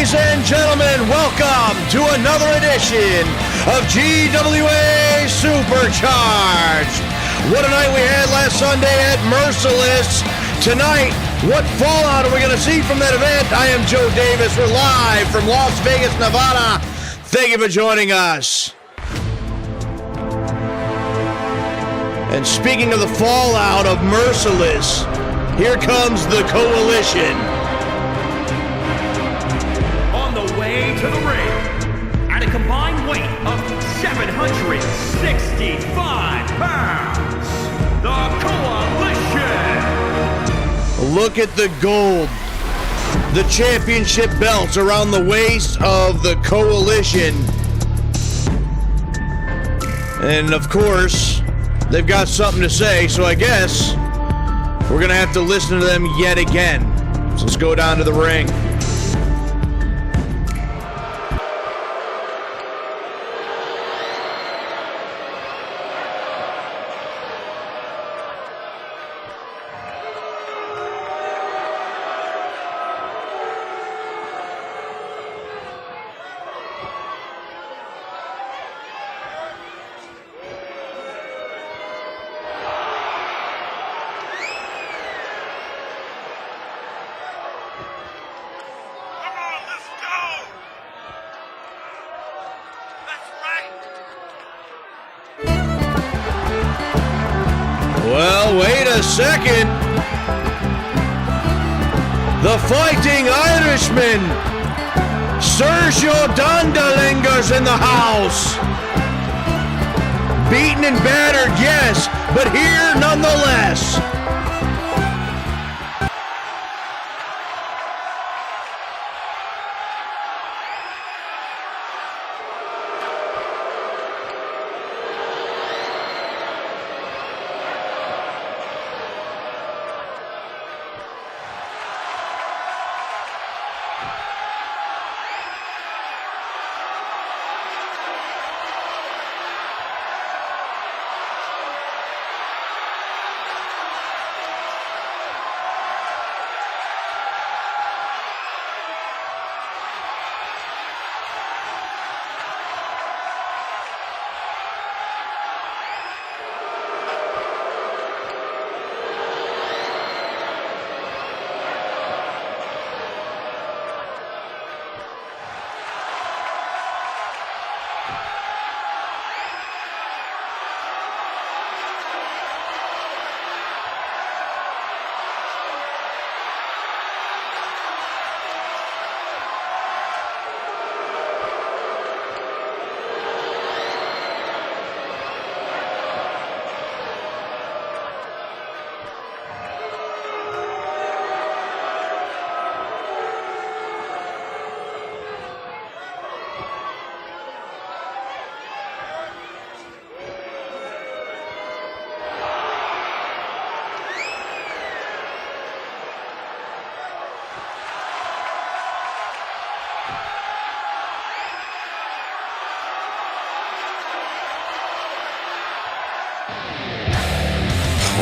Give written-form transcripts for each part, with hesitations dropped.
Ladies and gentlemen, welcome to another edition of GWA Supercharged. What a night we had last Sunday at Merciless. Tonight, what fallout are we going to see from that event? I am Joe Davis. We're live from Las Vegas, Nevada. Thank you for joining us. And speaking of the fallout of Merciless, here comes the Coalition. On the way to the ring, at a combined weight of 765 pounds, the Coalition. Look at the gold, the championship belts around the waist of the Coalition. And of course, they've got something to say, so I guess we're going to have to listen to them yet again. So let's go down to the ring. Well, wait a second. The Fighting Irishman, Sergio Dondelinger's in the house. Beaten and battered, yes, but here nonetheless.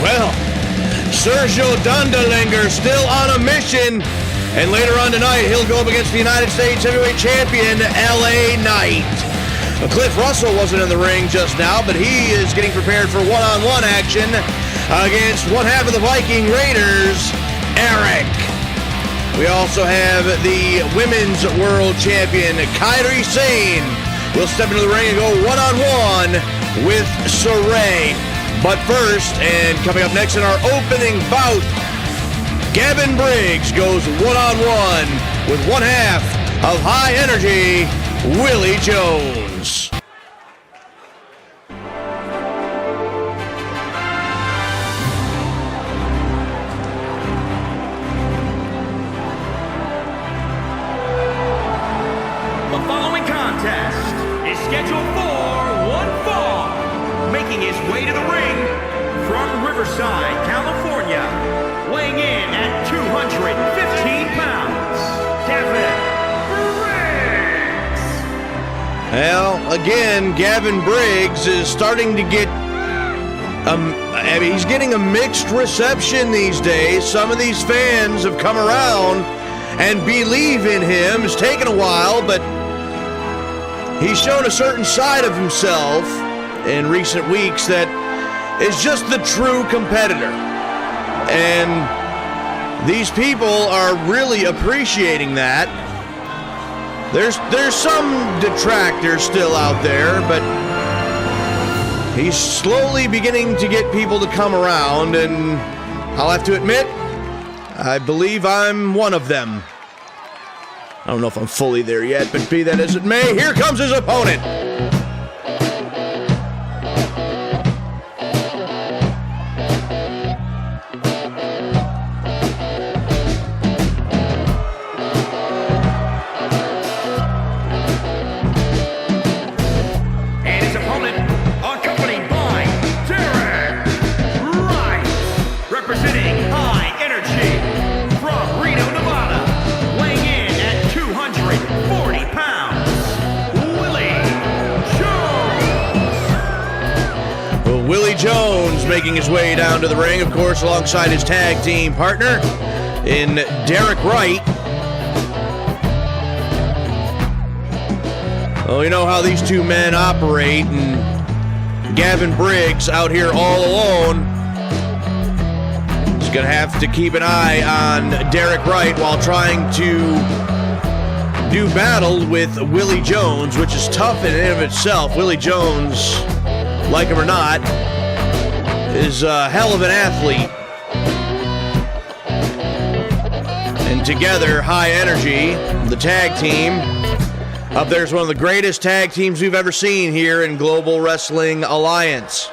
Well, Sergio Dondelinger still on a mission, and later on tonight he'll go up against the United States Heavyweight Champion, LA Knight. Cliff Russell wasn't in the ring just now, but he is getting prepared for one-on-one action against one half of the Viking Raiders, Erik. We also have the Women's World Champion, Kairi Sane, will step into the ring and go one-on-one with Sarray. But first, and coming up next in our opening bout, Gavin Briggs goes one-on-one with one half of High Energy, Willie Jones. The following contest is scheduled for one fall, making his way to the ring from Riverside, California, weighing in at 215 pounds, Gavin Briggs. Well, again, Gavin Briggs is starting to get, he's getting a mixed reception these days. Some of these fans have come around and believe in him. It's taken a while, but he's shown a certain side of himself in recent weeks that is just the true competitor. And these people are really appreciating that. There's some detractors still out there, but he's slowly beginning to get people to come around, and I'll have to admit, I believe I'm one of them. I don't know if I'm fully there yet, but be that as it may, here comes his opponent. Making his way down to the ring, of course, alongside his tag team partner in Derek Wright. Well, you know how these two men operate, and Gavin Briggs out here all alone is going to have to keep an eye on Derek Wright while trying to do battle with Willie Jones, which is tough in and of itself. Willie Jones, like him or not, is a hell of an athlete. And together, High Energy, the tag team, up there is one of the greatest tag teams we've ever seen here in Global Wrestling Alliance.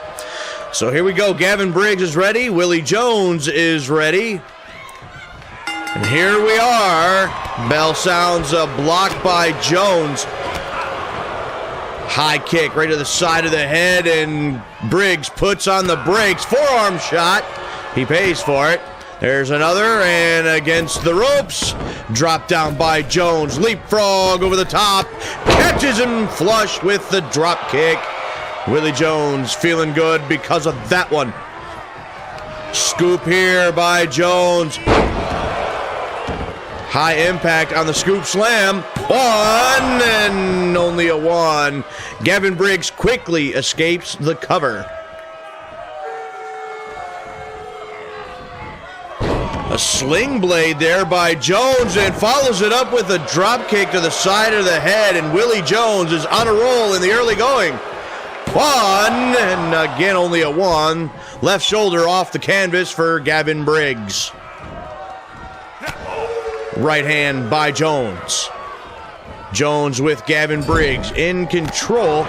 So here we go. Gavin Briggs is ready. Willie Jones is ready. And here we are. Bell sounds, blocked by Jones. High kick right to the side of the head, and Briggs puts on the brakes. Forearm shot. He pays for it. There's another, and against the ropes. Drop down by Jones. Leapfrog over the top. Catches him flush with the drop kick. Willie Jones feeling good because of that one. Scoop here by Jones. High impact on the scoop slam. One, and only a one. Gavin Briggs quickly escapes the cover. A sling blade there by Jones, and follows it up with a drop kick to the side of the head, and Willie Jones is on a roll in the early going. One, and again only a one. Left shoulder off the canvas for Gavin Briggs. Right hand by Jones. Jones with Gavin Briggs in control.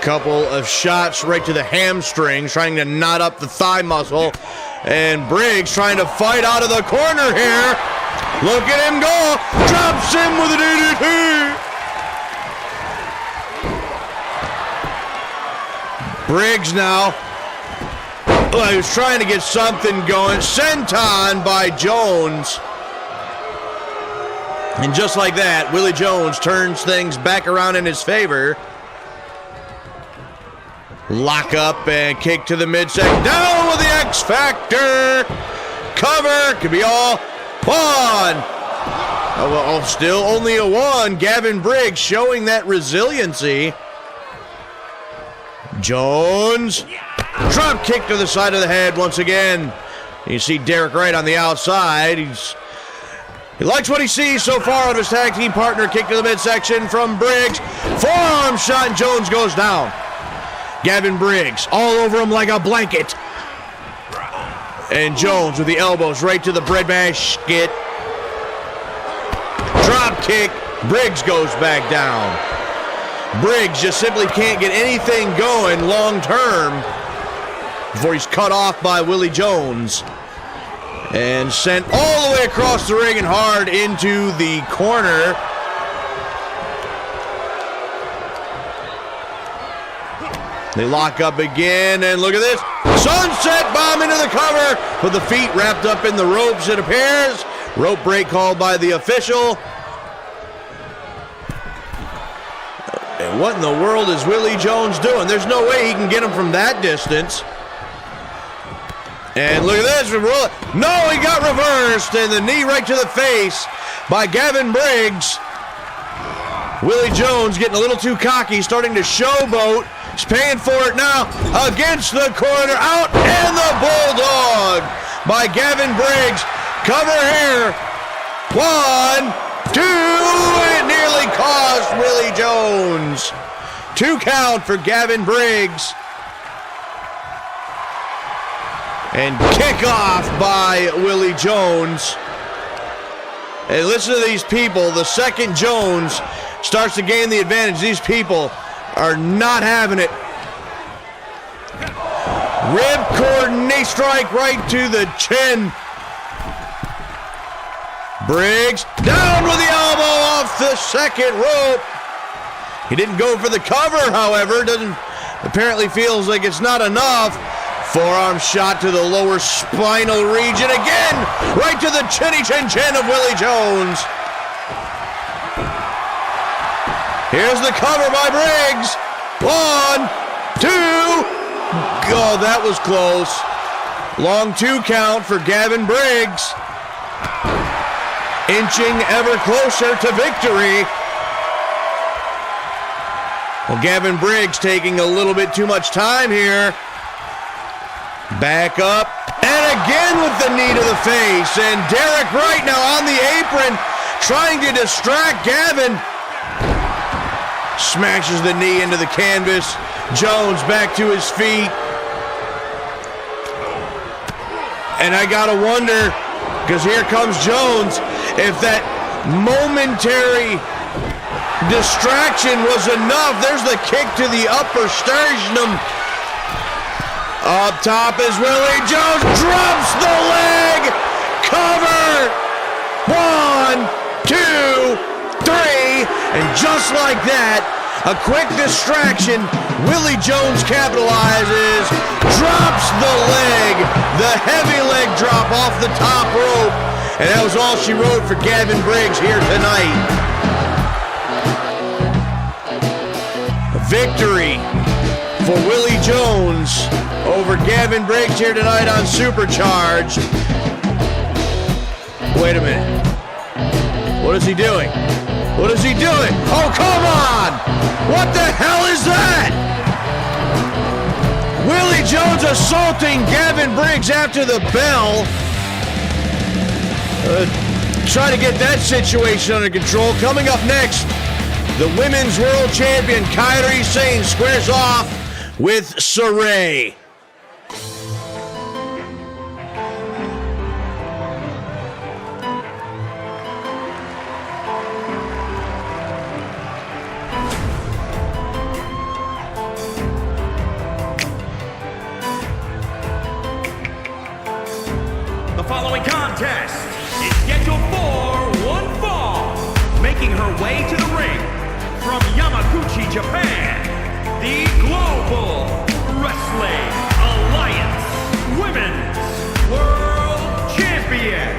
Couple of shots right to the hamstrings, trying to knot up the thigh muscle. And Briggs trying to fight out of the corner here. Look at him go. Drops him with a DDT. Briggs now. Oh, he was trying to get something going. Senton by Jones. And just like that, Willie Jones turns things back around in his favor. Lock up and kick to the midsection. Down with the X Factor. Cover. Could be all one. Oh, still only a one. Gavin Briggs showing that resiliency. Jones. Drop kick to the side of the head once again. You see Derek Wright on the outside. He likes what he sees so far out of his tag team partner. Kick to the midsection from Briggs. Forearm shot, and Jones goes down. Gavin Briggs all over him like a blanket. And Jones with the elbows right to the bread basket. Drop kick. Briggs goes back down. Briggs just simply can't get anything going long term before he's cut off by Willie Jones and sent all the way across the ring and hard into the corner. They lock up again, and look at this. Sunset bomb into the cover, with the feet wrapped up in the ropes, it appears. Rope break called by the official. And what in the world is Willie Jones doing? There's no way he can get him from that distance. And look at this. No, he got reversed, and the knee right to the face by Gavin Briggs. Willie Jones getting a little too cocky, starting to showboat. He's paying for it now against the corner. Out, and the Bulldog by Gavin Briggs. Cover here. 1, 2. It nearly cost Willie Jones. 2 count for Gavin Briggs. And kickoff by Willie Jones. And listen to these people. The second Jones starts to gain the advantage. These people are not having it. Ripcord knee strike right to the chin. Briggs down with the elbow off the second rope. He didn't go for the cover, however. Apparently feels like it's not enough. Forearm shot to the lower spinal region again, right to the chinny chin chin of Willie Jones. Here's the cover by Briggs. 1, 2. Oh, that was close. Long 2 count for Gavin Briggs. Inching ever closer to victory. Well, Gavin Briggs taking a little bit too much time here. Back up, and again with the knee to the face. And Derek right now on the apron, trying to distract Gavin. Smashes the knee into the canvas. Jones back to his feet. And I gotta wonder, because here comes Jones, if that momentary distraction was enough. There's the kick to the upper sternum. Up top is Willie Jones, drops the leg, cover, 1, 2, 3, and just like that, a quick distraction, Willie Jones capitalizes, drops the leg, the heavy leg drop off the top rope, and that was all she wrote for Gavin Briggs here tonight. A victory for Willie Jones over Gavin Briggs here tonight on Supercharged. Wait a minute. What is he doing? What is he doing? Oh, come on! What the hell is that? Willie Jones assaulting Gavin Briggs after the bell. Try to get that situation under control. Coming up next, the Women's World Champion Kairi Sane squares off with Sarray. The following contest is scheduled for one fall. Making her way to the ring from Yamaguchi, Japan, the Global Wrestling Alliance Women's World Champion,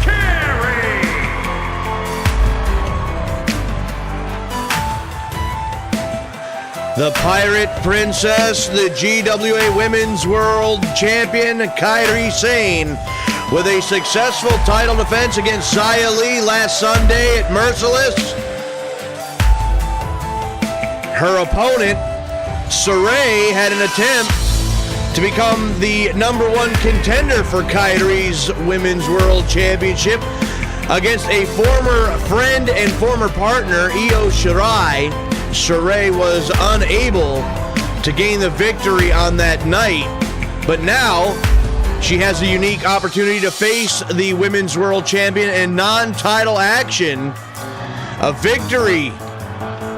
Kairi. The Pirate Princess, the GWA Women's World Champion, Kairi Sane, with a successful title defense against Xia Li last Sunday at Merciless. Her opponent, Sarray, had an attempt to become the #1 contender for Kairi's Women's World Championship against a former friend and former partner, Io Shirai. Sarray was unable to gain the victory on that night, but now she has a unique opportunity to face the Women's World Champion in non-title action. A victory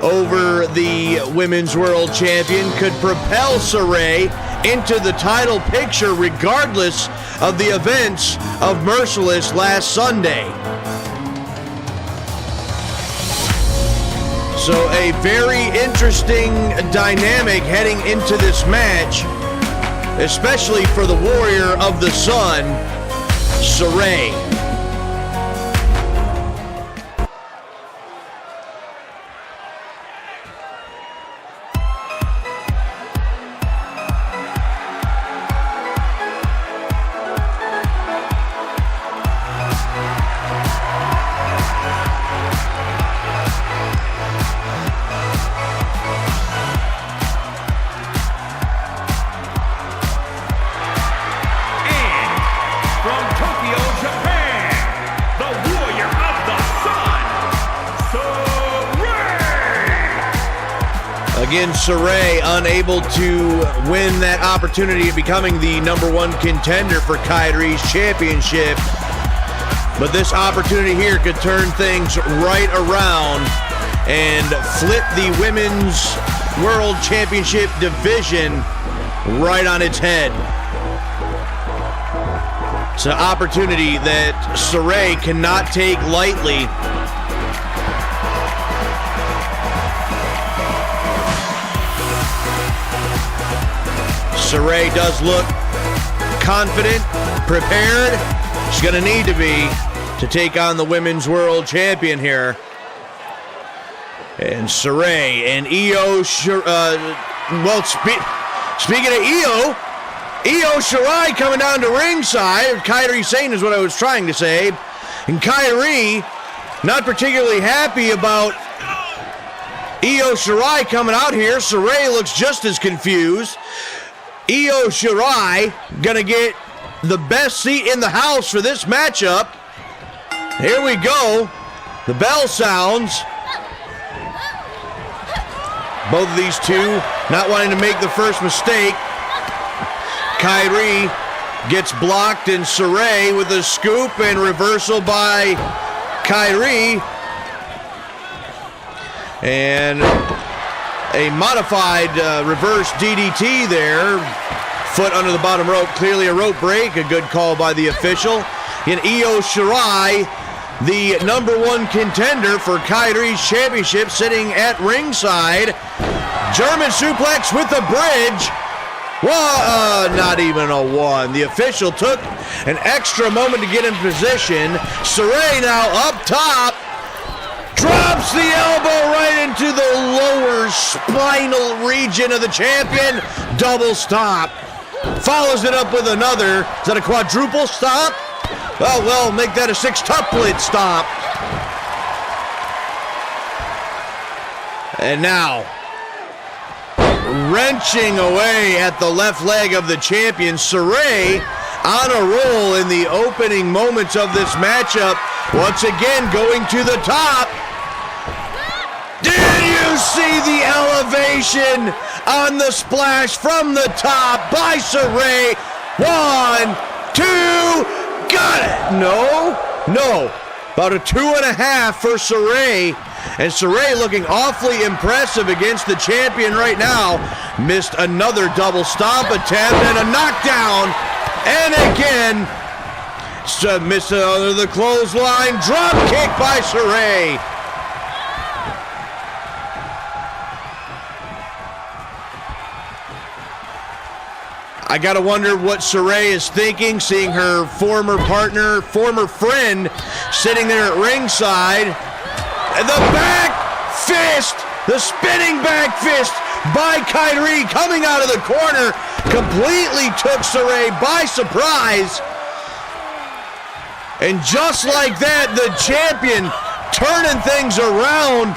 over the Women's World Champion could propel Sarray into the title picture regardless of the events of Merciless last Sunday. So a very interesting dynamic heading into this match, especially for the Warrior of the Sun, Sarray. Again, Sarray unable to win that opportunity of becoming the #1 contender for Kairi's championship. But this opportunity here could turn things right around and flip the Women's World Championship division right on its head. It's an opportunity that Sarray cannot take lightly. Sarray does look confident, prepared. She's going to need to be to take on the Women's World Champion here. And Sarray and Io speaking of Io Shirai coming down to ringside. Kairi Sane is what I was trying to say. And Kairi not particularly happy about Io Shirai coming out here. Sarray looks just as confused. Io Shirai gonna get the best seat in the house for this matchup. Here we go. The bell sounds. Both of these two not wanting to make the first mistake. Kairi gets blocked, and Sarray with a scoop and reversal by Kairi. And a modified reverse DDT there. Foot under the bottom rope, clearly a rope break. A good call by the official. And Io Shirai, the #1 contender for Kairi's championship, sitting at ringside. German suplex with the bridge. Well, not even a one. The official took an extra moment to get in position. Sarray now up top. Drops the elbow right into the lower spinal region of the champion. Double stop. Follows it up with another. Is that a quadruple stop? Well, we'll make that a sextuplet stop. And now, wrenching away at the left leg of the champion, Sarray on a roll in the opening moments of this matchup. Once again, going to the top. Did you see the elevation on the splash from the top by Sarray? 1, 2, got it. No. About a 2.5 for Sarray. And Sarray looking awfully impressive against the champion right now. Missed another double stomp attempt and a knockdown. And again, missed under the clothesline. Drop kick by Sarray. I gotta wonder what Sarray is thinking, seeing her former partner, former friend, sitting there at ringside. And the back fist, the spinning back fist by Kairi coming out of the corner, completely took Sarray by surprise. And just like that, the champion turning things around.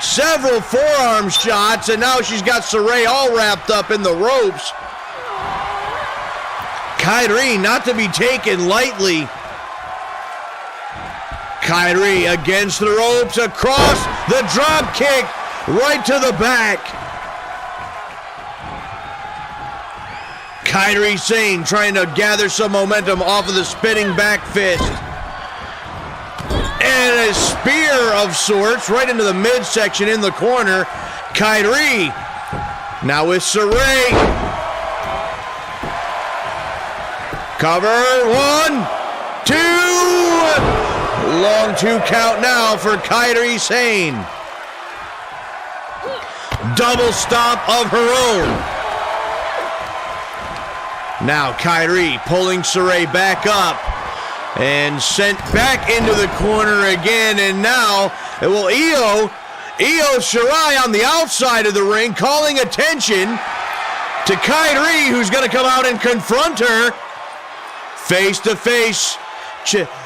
Several forearm shots, and now she's got Sarray all wrapped up in the ropes. Kairi not to be taken lightly. Kairi against the ropes, across the drop kick, right to the back. Kairi Sane trying to gather some momentum off of the spinning back fist. And a spear of sorts right into the midsection in the corner. Kairi now with Sarray. Cover, 1, 2. Long 2 count now for Kairi Sane. Double stomp of her own. Now Kairi pulling Sarray back up and sent back into the corner again. And now, Io Shirai on the outside of the ring calling attention to Kairi, who's going to come out and confront her. Face to face.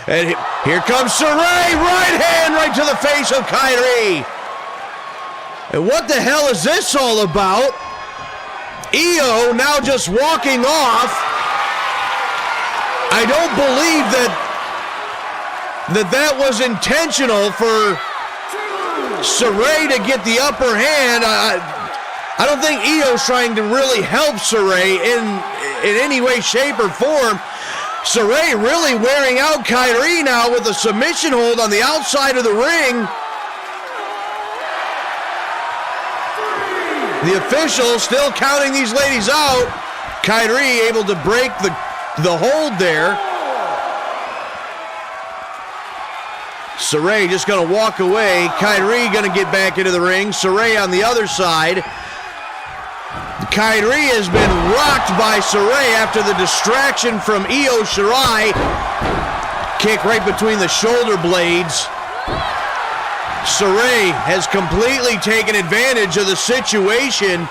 And here comes Sarray. Right hand right to the face of Kairi. And what the hell is this all about? Io now just walking off. I don't believe that was intentional for Sarray to get the upper hand. I don't think Io's trying to really help Sarray in any way, shape, or form. Sarray really wearing out Kyrie now with a submission hold on the outside of the ring. The official still counting these ladies out. Kyrie able to break the hold there. Sarray just going to walk away. Kyrie going to get back into the ring. Sarray on the other side. Kyrie has been rocked by Sarray after the distraction from Io Shirai. Kick right between the shoulder blades. Sarray has completely taken advantage of the situation.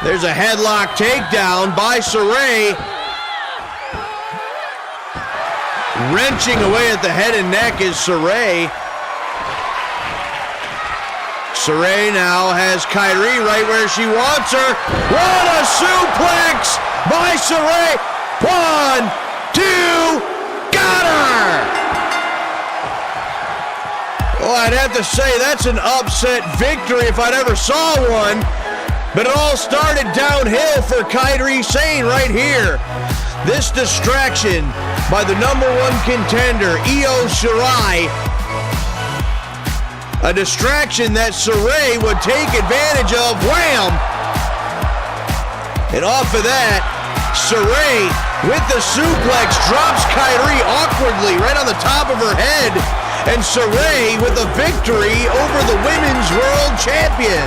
There's a headlock takedown by Sarray. Wrenching away at the head and neck is Sarray. Sarray now has Kyrie right where she wants her. What a suplex by Sarray. 1, 2, got her! Well, I'd have to say that's an upset victory if I'd ever saw one. But it all started downhill for Kyrie Sane right here. This distraction by the #1 contender, Io Shirai. A distraction that Sarray would take advantage of. Wham! And off of that, Sarray with the suplex drops Kyrie awkwardly right on the top of her head. And Sarray with a victory over the Women's World Champion.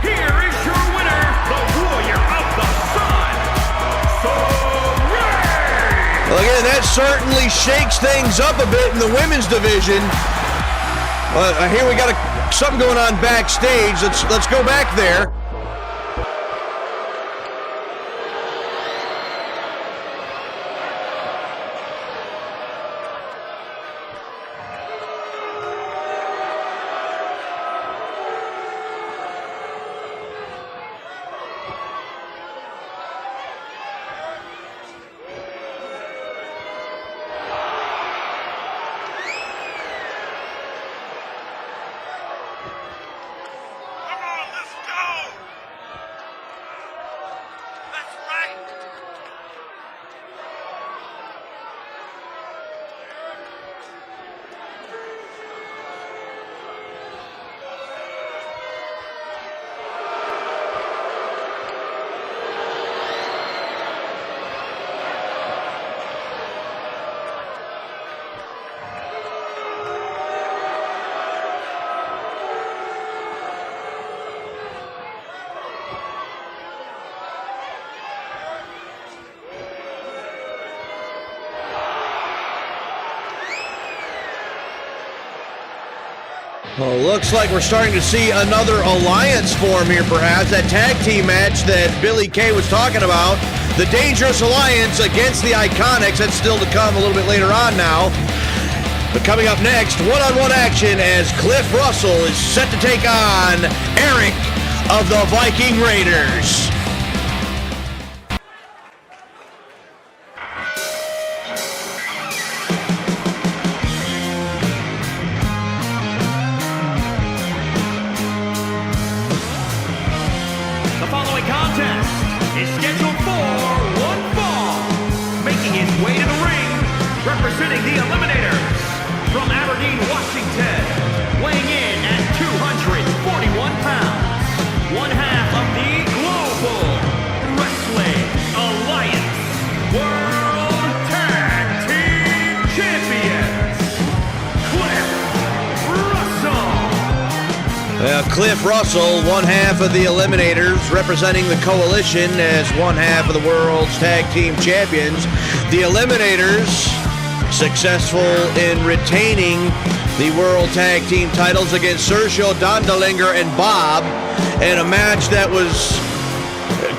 Here is your winner, the Warrior of the Sun, Sarray! Well, again, that certainly shakes things up a bit in the women's division. Here we got something going on backstage. Let's go back there. Well, looks like we're starting to see another alliance form here, perhaps. That tag team match that Billy Kay was talking about. The Dangerous Alliance against the Iiconics. That's still to come a little bit later on now. But coming up next, one-on-one action as Cliff Russell is set to take on Erik of the Viking Raiders. Representing the Eliminators from Aberdeen, Washington, weighing in at 241 pounds, one half of the Global Wrestling Alliance World Tag Team Champions, Cliff Russell. Cliff Russell, one half of the Eliminators, representing the Coalition as one half of the World's Tag Team Champions. The Eliminators successful in retaining the World Tag Team titles against Sergio Dondelinger and Bob in a match that was,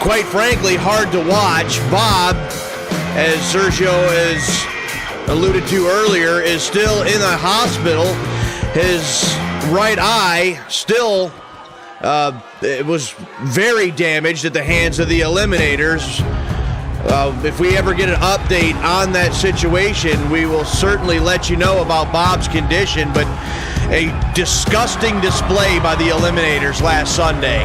quite frankly, hard to watch. Bob, as Sergio has alluded to earlier, is still in the hospital. His right eye still it was very damaged at the hands of the Eliminators. If we ever get an update on that situation, we will certainly let you know about Bob's condition, but a disgusting display by the Eliminators last Sunday.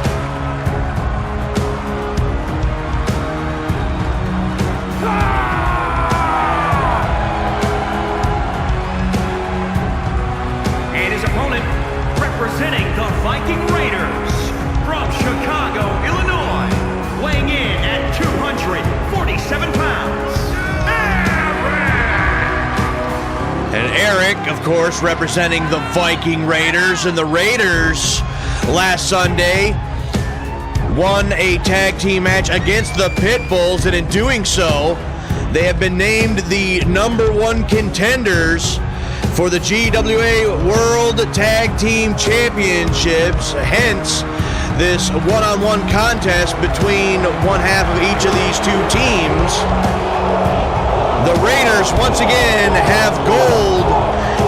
Erik, of course, representing the Viking Raiders. And the Raiders last Sunday won a tag team match against the Pitbulls, and in doing so, they have been named the #1 contenders for the GWA World Tag Team Championships. Hence, this one-on-one contest between one half of each of these two teams. The Raiders once again have gold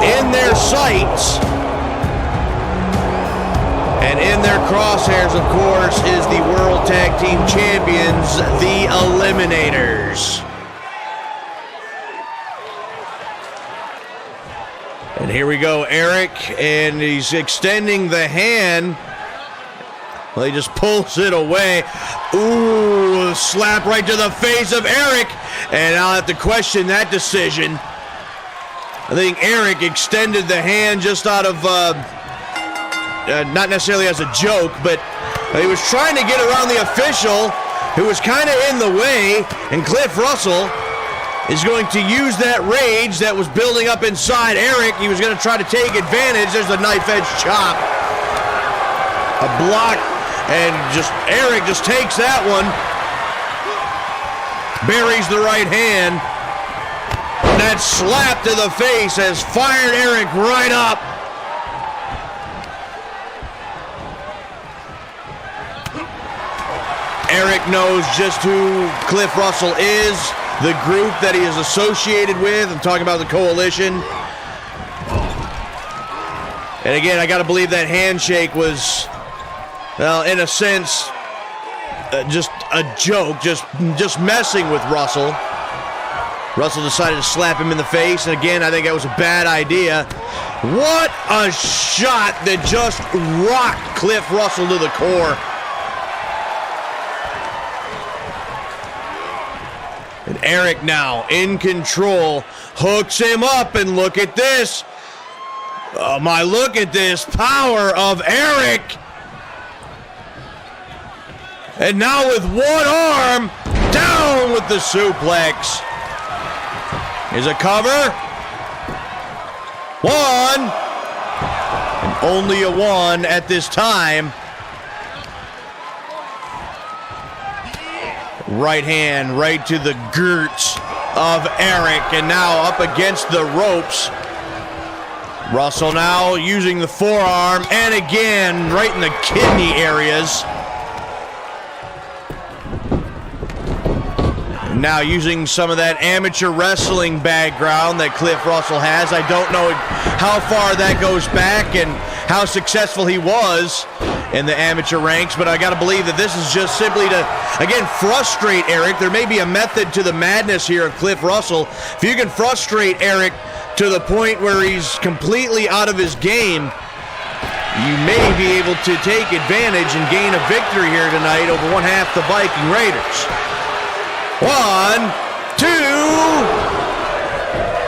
in their sights. And in their crosshairs, of course, is the World Tag Team Champions, the Eliminators. And here we go, Erik, and he's extending the hand. Well, he just pulls it away. Ooh, slap right to the face of Erik. And I'll have to question that decision. I think Erik extended the hand just out of, not necessarily as a joke, but he was trying to get around the official who was kind of in the way. And Cliff Russell is going to use that rage that was building up inside Erik. He was going to try to take advantage. There's a knife edge chop. A block. And Erik just takes that one, buries the right hand. That slap to the face has fired Erik right up. Erik knows just who Cliff Russell is, the group that he is associated with. I'm talking about the Coalition. And again, I got to believe that handshake was, well, in a sense, just a joke, just messing with Russell. Russell decided to slap him in the face, and again, I think that was a bad idea. What a shot that just rocked Cliff Russell to the core. And Erik now in control, hooks him up, and look at this. Oh my, look at this power of Erik. And now with one arm, down with the suplex. Here's a cover. One. And only a one at this time. Right hand right to the girts of Erik. And now up against the ropes. Russell now using the forearm. And again, right in the kidney areas. Now using some of that amateur wrestling background that Cliff Russell has. I don't know how far that goes back and how successful he was in the amateur ranks, but I got to believe that this is just simply to, again, frustrate Erik. There may be a method to the madness here of Cliff Russell. If you can frustrate Erik to the point where he's completely out of his game, you may be able to take advantage and gain a victory here tonight over one half the Viking Raiders. 1, 2,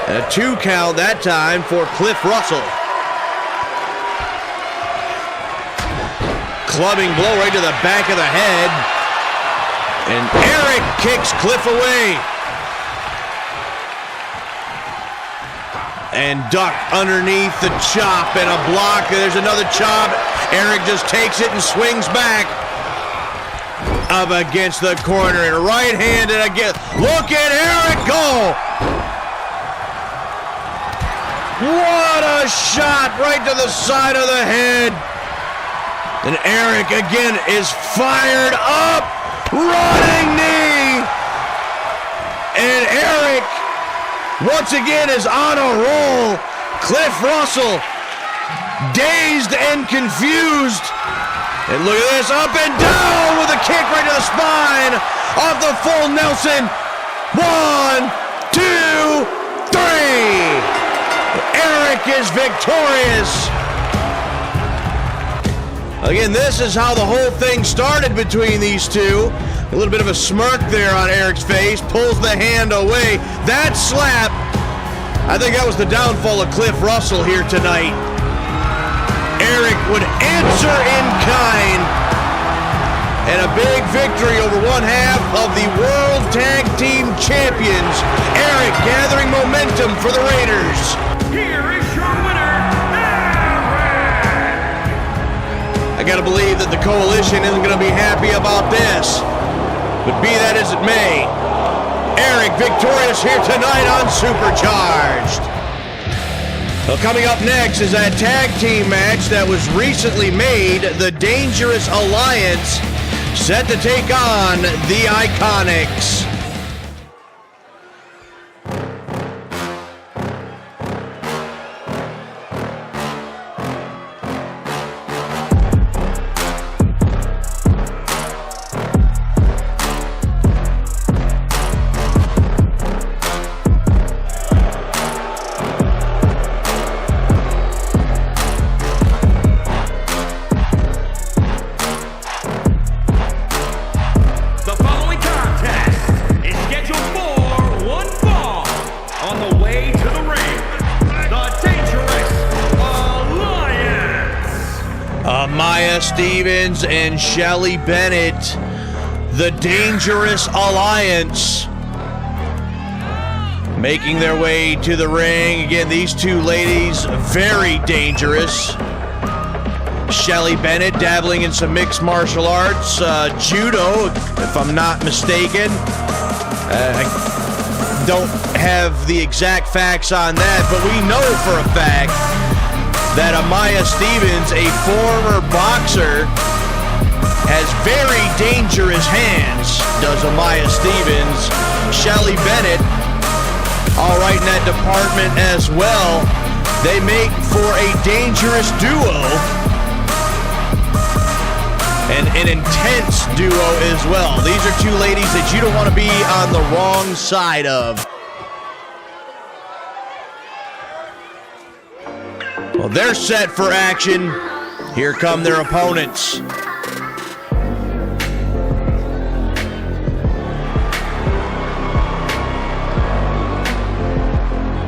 and a 2 count that time for Cliff Russell. Clubbing blow right to the back of the head. And Erik kicks Cliff away. And duck underneath the chop and a block. There's another chop. Erik just takes it and swings back. Up against the corner and right hand, and again, look at Erik go! What a shot right to the side of the head. And Erik again is fired up, running knee. And Erik once again is on a roll. Cliff Russell dazed and confused. And look at this, up and down with a kick right to the spine off the full Nelson. 1, 2, 3. Erik is victorious. Again, this is how the whole thing started between these two. A little bit of a smirk there on Erik's face, pulls the hand away. That slap, I think that was the downfall of Cliff Russell here tonight. Erik would answer in kind, and a big victory over one half of the World Tag Team Champions. Erik gathering momentum for the Raiders. Here is got to believe that the Coalition isn't going to be happy about this. But be that as it may, Erik victorious here tonight on Supercharged. Well, coming up next is that tag team match that was recently made. The Dangerous Alliance set to take on the Iiconics. Stevens and Shelly Bennett, the Dangerous Alliance, making their way to the ring. Again, these two ladies, very dangerous. Shelly Bennett dabbling in some mixed martial arts, judo, if I'm not mistaken. I don't have the exact facts on that, but we know for a fact that Amaya Stevens, a former boxer, has very dangerous hands, does Amaya Stevens. Shelly Bennett, all right in that department as well. They make for a dangerous duo, and an intense duo as well. These are two ladies that you don't want to be on the wrong side of. Well, they're set for action. Here come their opponents.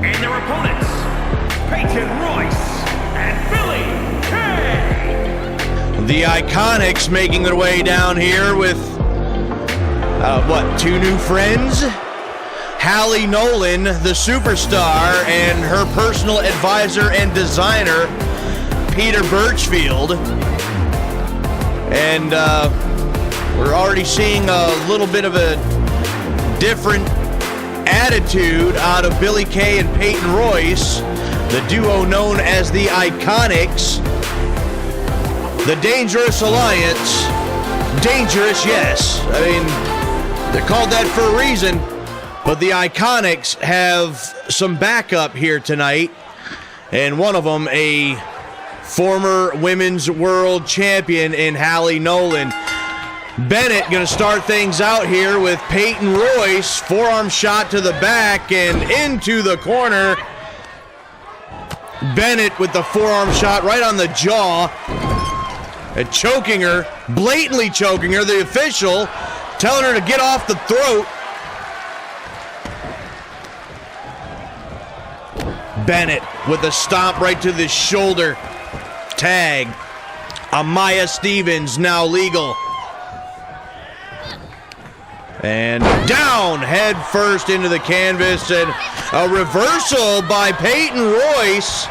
And their opponents, Peyton Royce and Billy Kay. The Iiconics making their way down here with, two new friends? Hallie Nolan, the superstar, and her personal advisor and designer, Peter Birchfield. And we're already seeing a little bit of a different attitude out of Billy Kay and Peyton Royce, the duo known as the Iiconics. The Dangerous Alliance. Dangerous, yes. I mean, they're called that for a reason. But the Iiconics have some backup here tonight, and one of them, a former women's world champion in Hallie Nolan. Bennett going to start things out here with Peyton Royce, forearm shot to the back and into the corner. Bennett with the forearm shot right on the jaw, and choking her, blatantly choking her. The official telling her to get off the throat. Bennett with a stomp right to the shoulder. Tag. Amaya Stevens now legal. And down head first into the canvas, and a reversal by Peyton Royce.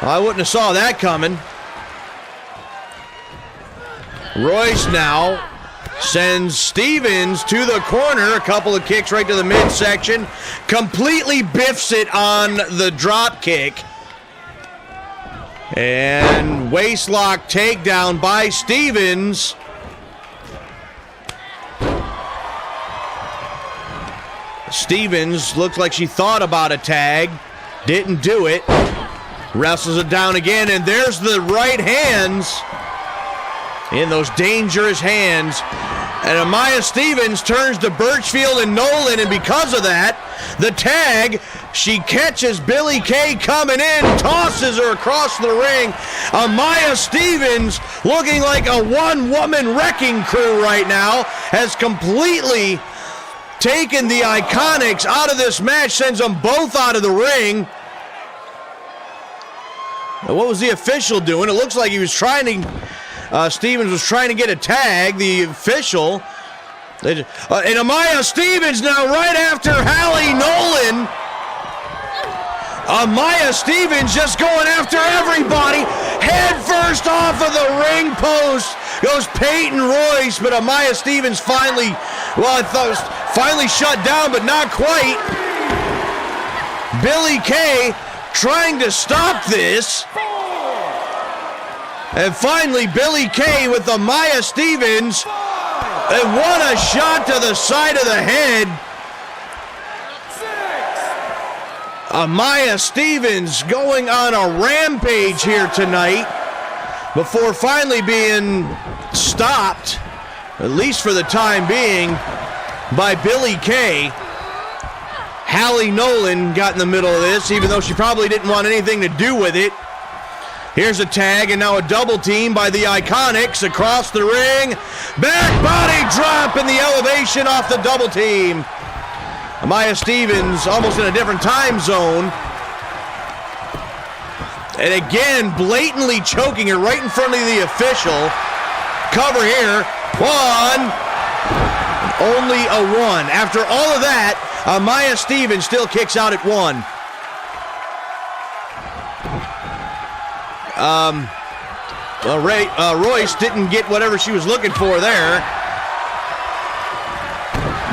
I wouldn't have saw that coming. Royce now sends Stevens to the corner. A couple of kicks right to the midsection. Completely biffs it on the drop kick. And waistlock takedown by Stevens. Stevens looked like she thought about a tag. Didn't do it. Wrestles it down again, and there's the right hands. In those dangerous hands. And Amaya Stevens turns to Birchfield and Nolan, and because of that, the tag, she catches Billy Kay coming in, tosses her across the ring. Amaya Stevens, looking like a one-woman wrecking crew right now, has completely taken the Iiconics out of this match, sends them both out of the ring. Now, what was the official doing? It looks like he was trying to... Stevens was trying to get a tag, the official. And Amaya Stevens now right after Hallie Nolan. Maya Stevens just going after everybody. Head first off of the ring post goes Peyton Royce, but Maya Stevens finally, well, I thought it was finally shut down, but not quite. Billie Kay trying to stop this. And finally, Billie Kay with the Maya Stevens. And what a shot to the side of the head. Maya Stevens going on a rampage here tonight before finally being stopped, at least for the time being, by Billie Kay. Hallie Nolan got in the middle of this, even though she probably didn't want anything to do with it. Here's a tag, and now a double team by the Iiconics across the ring. Back body drop in the elevation off the double team. Maya Stevens almost in a different time zone. And again, blatantly choking her right in front of the official. Cover here. One. Only a one. After all of that, Maya Stevens still kicks out at one. Royce didn't get whatever she was looking for there.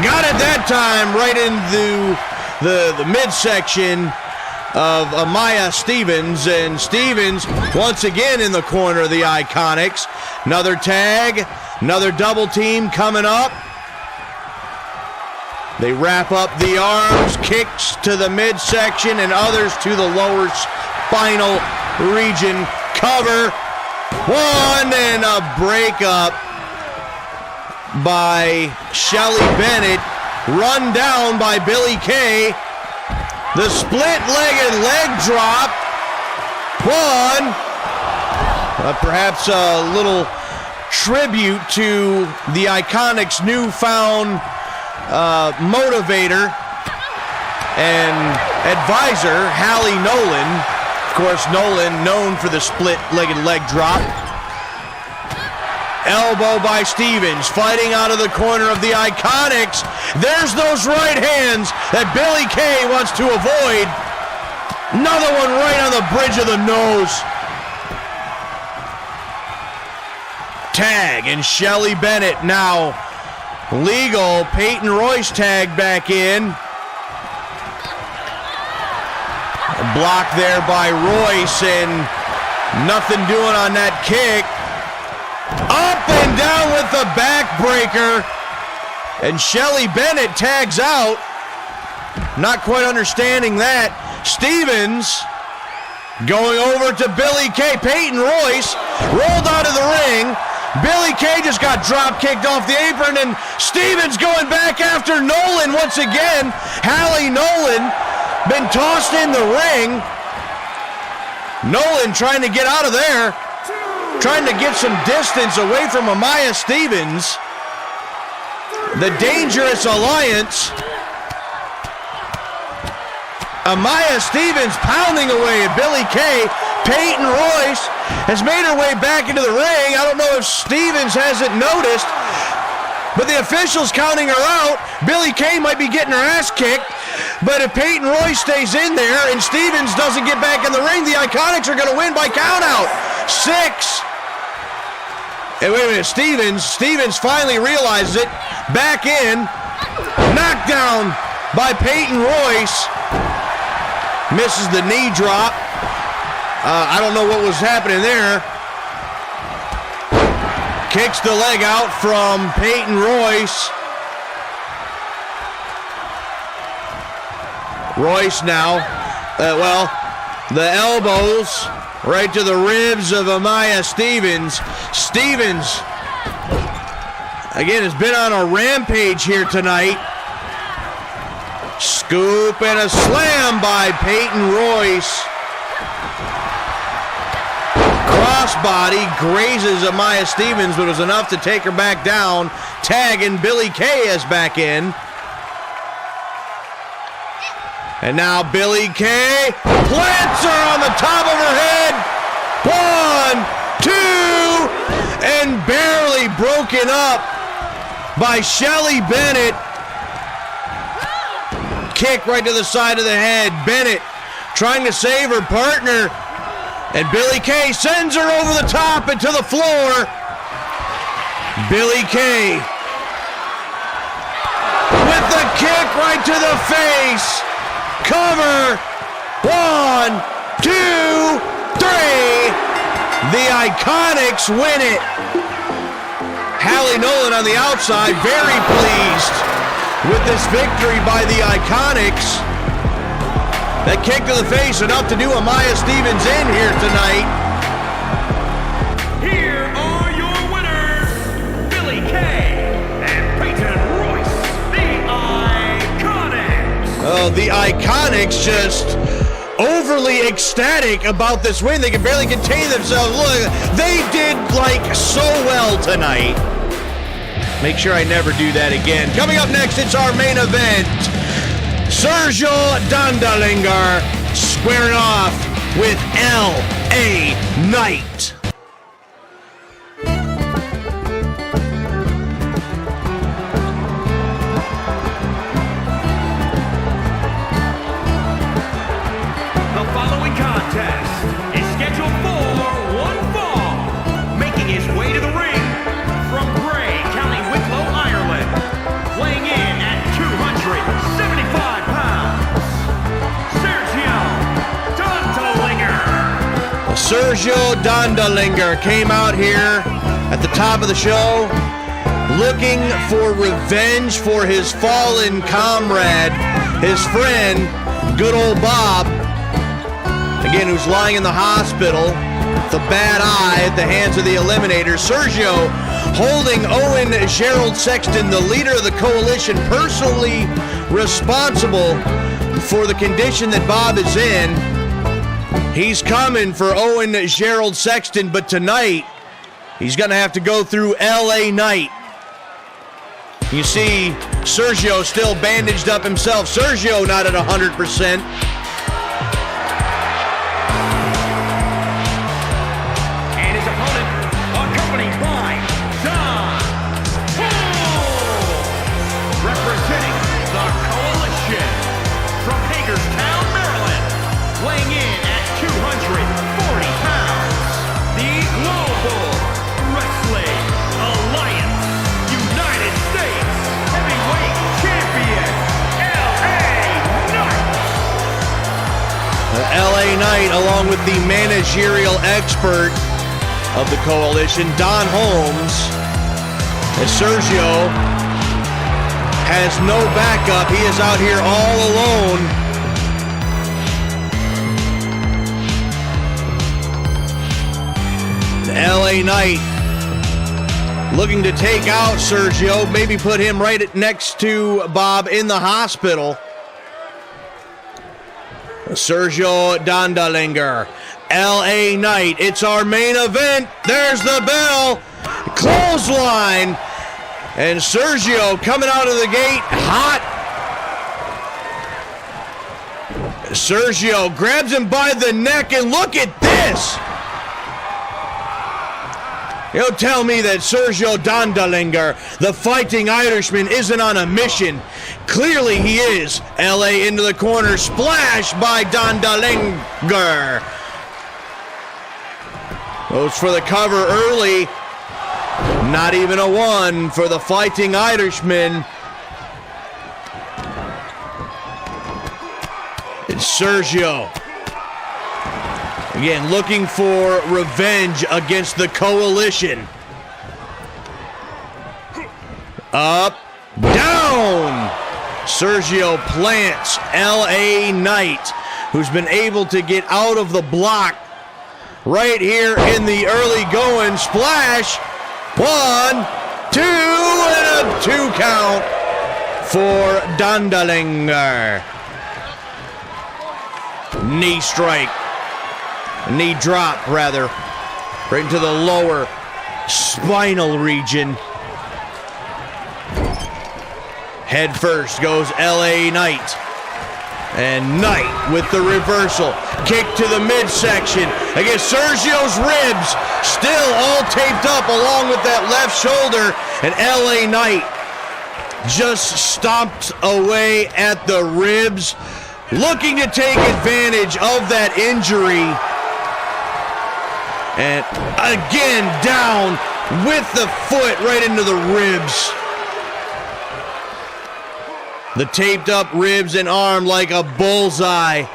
Got it that time right into the midsection of Maya Stevens. And Stevens once again in the corner of the Iiconics. Another tag, another double team coming up. They wrap up the arms, kicks to the midsection and others to the lower spinal region. Cover. One and a breakup by Shelly Bennett. Run down by Billie Kay. The split-legged leg drop. One. Perhaps a little tribute to the Iiconics' newfound motivator and advisor, Hallie Nolan. Of course, Nolan known for the split-legged leg drop. Elbow by Stevens, fighting out of the corner of the Iiconics. There's those right hands that Billie Kay wants to avoid. Another one right on the bridge of the nose. Tag, and Shelly Bennett now legal. Peyton Royce tag back in. A block there by Royce, and nothing doing on that kick. Up and down with the backbreaker. And Shelly Bennett tags out. Not quite understanding that. Stevens going over to Billie Kay. Peyton Royce rolled out of the ring. Billie Kay just got drop kicked off the apron, and Stevens going back after Nolan once again. Hallie Nolan been tossed in the ring. Nolan trying to get out of there. Trying to get some distance away from Maya Stevens. The Dangerous Alliance. Maya Stevens pounding away at Billie Kay. Peyton Royce has made her way back into the ring. I don't know if Stevens hasn't noticed, but the official's counting her out. Billie Kay might be getting her ass kicked, but if Peyton Royce stays in there and Stevens doesn't get back in the ring, the Iiconics are going to win by countout. 6. And wait a minute, Stevens finally realizes it. Back in. Knockdown by Peyton Royce. Misses the knee drop. I don't know what was happening there. Kicks the leg out from Peyton Royce. Royce now, the elbows right to the ribs of Maya Stevens. Stevens, again, has been on a rampage here tonight. Scoop and a slam by Peyton Royce. Crossbody grazes Maya Stevens, but it was enough to take her back down. Tagging Billie Kay is back in. And now Billie Kay plants her on the top of her head. 1, 2, and barely broken up by Shelly Bennett. Kick right to the side of the head. Bennett trying to save her partner. And Billie Kay sends her over the top and to the floor. Billie Kay with the kick right to the face. Cover. 1, 2, 3. The Iiconics win it. Hallie Nolan on the outside, very pleased with this victory by the Iiconics. That kick to the face, enough to do Amaya Stevens in here tonight. Here are your winners, Billie Kay and Peyton Royce, the Iiconics. Oh, the Iiconics just overly ecstatic about this win. They can barely contain themselves. Look, they did like so well tonight. Make sure I never do that again. Coming up next, it's our main event. Sergio Dondelinger squaring off with LA Knight. The following contest is scheduled for one fall, making his way to the ring from Bray, County Wicklow, Ireland, weighing in at 275 pounds, Sergio Sergio Dondelinger. Dondelinger came out here at the top of the show looking for revenge for his fallen comrade, his friend, good old Bob, again, who's lying in the hospital with a bad eye at the hands of the Eliminators. Sergio holding Owen Gerald Sexton, the leader of the coalition, personally responsible for the condition that Bob is in. He's coming for Owen Gerald Sexton, but tonight he's going to have to go through LA Knight. You see Sergio still bandaged up himself. Sergio not at 100%. LA Knight, along with the managerial expert of the coalition, Don Holmes, as Sergio has no backup. He is out here all alone. The LA Knight looking to take out Sergio, maybe put him right next to Bob in the hospital. Sergio Dondelinger, LA Knight, it's our main event. There's the bell. Clothesline. And Sergio coming out of the gate hot. Sergio grabs him by the neck, and look at this. You tell me that Sergio Dondelinger, the Fighting Irishman, isn't on a mission. Clearly he is. LA into the corner. Splash by Dondelinger. Goes for the cover early. Not even a one for the Fighting Irishman. It's Sergio. Again, looking for revenge against the coalition. Up, down. Sergio plants LA Knight, who's been able to get out of the block right here in the early going. Splash. 1, 2, and a 2 count for Dondelinger. Knee strike. Knee drop, rather. Right into the lower spinal region. Head first goes LA Knight. And Knight with the reversal. Kick to the midsection against Sergio's ribs. Still all taped up along with that left shoulder. And LA Knight just stomped away at the ribs looking to take advantage of that injury. And again, down with the foot right into the ribs. The taped up ribs and arm like a bullseye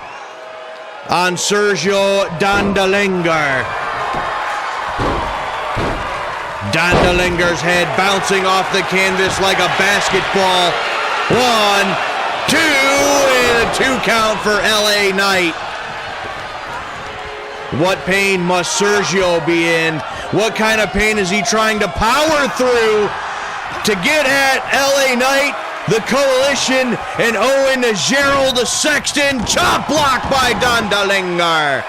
on Sergio Dondelinger. Dondelinger's head bouncing off the canvas like a basketball. 1, 2, and a 2 count for LA Knight. What pain must Sergio be in? What kind of pain is he trying to power through to get at LA Knight, the Coalition, and Owen Gerald the Sexton? Chop block by Dondelinger.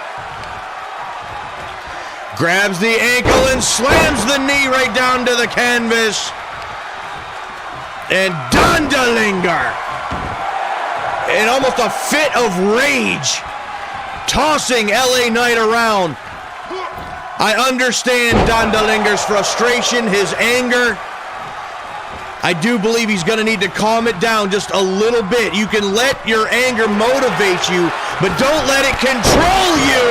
Grabs the ankle and slams the knee right down to the canvas. And Dondelinger, in almost a fit of rage, tossing LA Knight around. I understand Dondelinger's frustration, his anger. I do believe he's going to need to calm it down just a little bit. You can let your anger motivate you, but don't let it control you,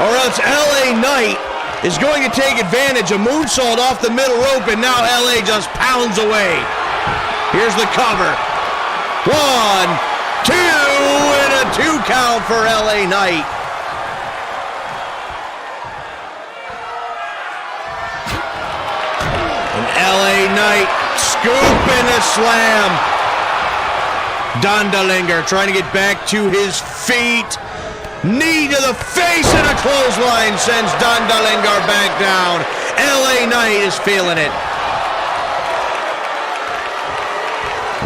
or else LA Knight is going to take advantage. A moonsault off the middle rope, and now LA just pounds away. Here's the cover. 1, 2, and a 2 count for LA Knight. And LA Knight scoop and a slam. Dondelinger trying to get back to his feet. Knee to the face and a clothesline sends Dondelinger back down. LA Knight is feeling it.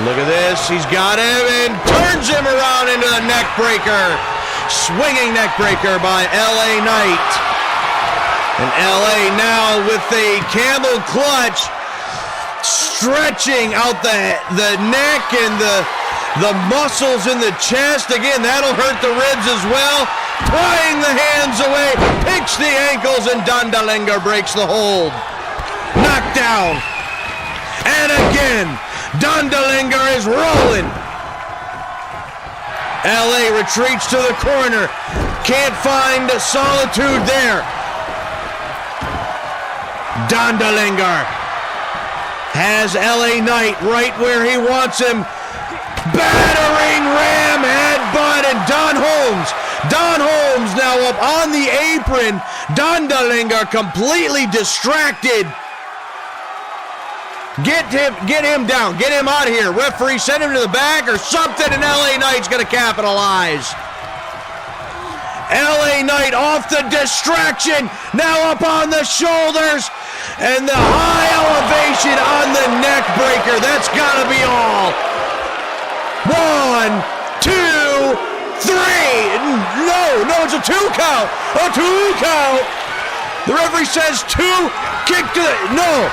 Look at this. He's got him and turns him around into the neck breaker. Swinging neck breaker by LA Knight. And LA now with a camel clutch, stretching out the neck and the muscles in the chest. Again, that'll hurt the ribs as well. Prying the hands away, picks the ankles, and Dondelinger breaks the hold. Knocked down. And again, Dondelinger is rolling. LA retreats to the corner. Can't find solitude there. Dondelinger has LA Knight right where he wants him. Battering ram headbutt, and Don Holmes now up on the apron. Dondelinger completely distracted. Get him down, get him out of here. Referee, send him to the back or something, and LA Knight's gonna capitalize. LA Knight off the distraction, now up on the shoulders, and the high elevation on the neck breaker. That's gotta be all. 1, 2, 3. No, it's a 2 count. A 2 count. The referee says 2. Kick to the, no.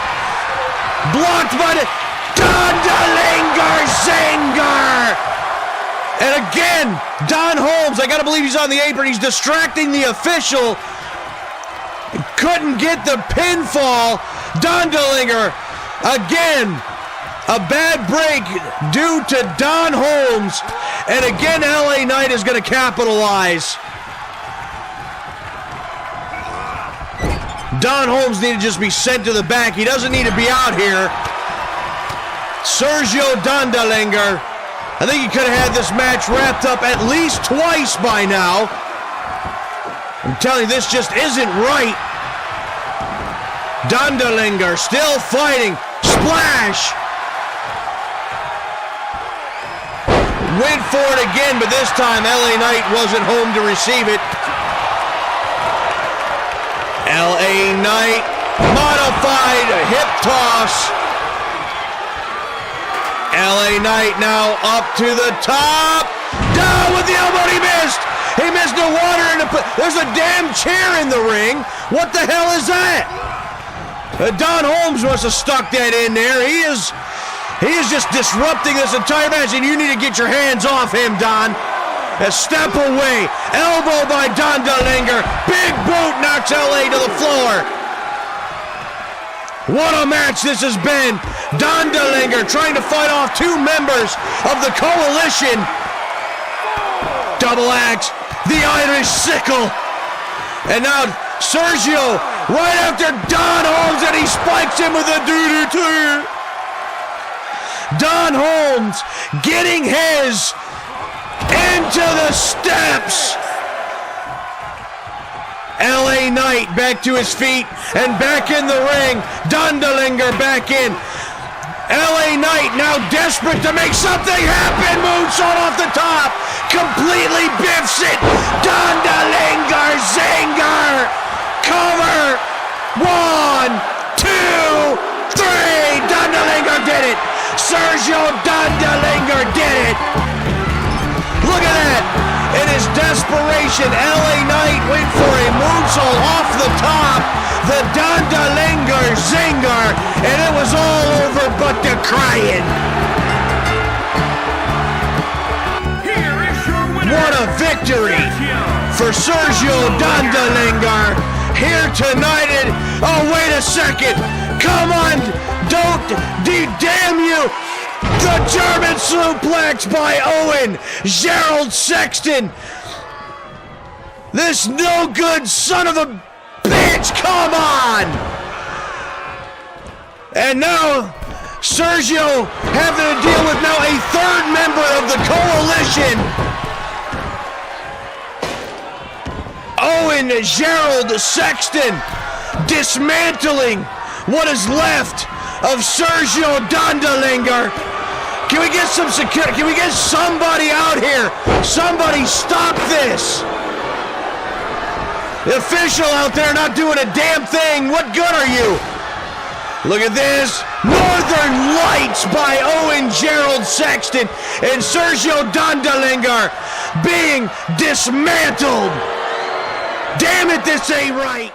Blocked by the Dondelinger Zinger. And again, Don Holmes, I gotta believe he's on the apron. He's distracting the official. Couldn't get the pinfall. Dondelinger again. A bad break due to Don Holmes. And again, LA Knight is going to capitalize. Don Holmes needed to just be sent to the back. He doesn't need to be out here. Sergio Dondelinger, I think he could have had this match wrapped up at least twice by now. I'm telling you, this just isn't right. Dondelinger still fighting. Splash! Went for it again, but this time LA Knight wasn't home to receive it. LA Knight, modified hip toss. LA Knight now up to the top. Down with the elbow, he missed. He missed the water in the, there's a damn chair in the ring. What the hell is that? Don Holmes must have stuck that in there. He is just disrupting this entire match, and you need to get your hands off him, Don. A step away. Elbow by Dondelinger. Big boot knocks LA to the floor. What a match this has been. Dondelinger trying to fight off 2 members of the Coalition. double axe, the Irish sickle. And now Sergio, right after Don Holmes, and he spikes him with a DDT. Don Holmes getting his into the steps. LA Knight back to his feet and back in the ring. Dondelinger back in. LA Knight now desperate to make something happen. Moonsault off the top. Completely biffs it. Dondelinger zinger. Cover. 1, 2, 3. Dondelinger did it. Sergio Dondelinger did it. Look at that. In his desperation, LA Knight went for a moonsault off the top. The Dondelinger zinger. And it was all over but the crying. Here is your winner. What a victory for Sergio Dondelinger. Here tonight. Oh, wait a second. Come on. Don't. Damn you. The German suplex by Owen. Gerald Sexton. This no good son of a bitch. Come on. And now Sergio having to deal with now a third member of the coalition. Owen Gerald Sexton dismantling what is left of Sergio Dondelinger. Can we get some security? Can we get somebody out here? Somebody stop this. The official out there not doing a damn thing. What good are you? Look at this. Northern Lights by Owen Gerald Sexton and Sergio Dondelinger being dismantled. Damn it, this ain't right.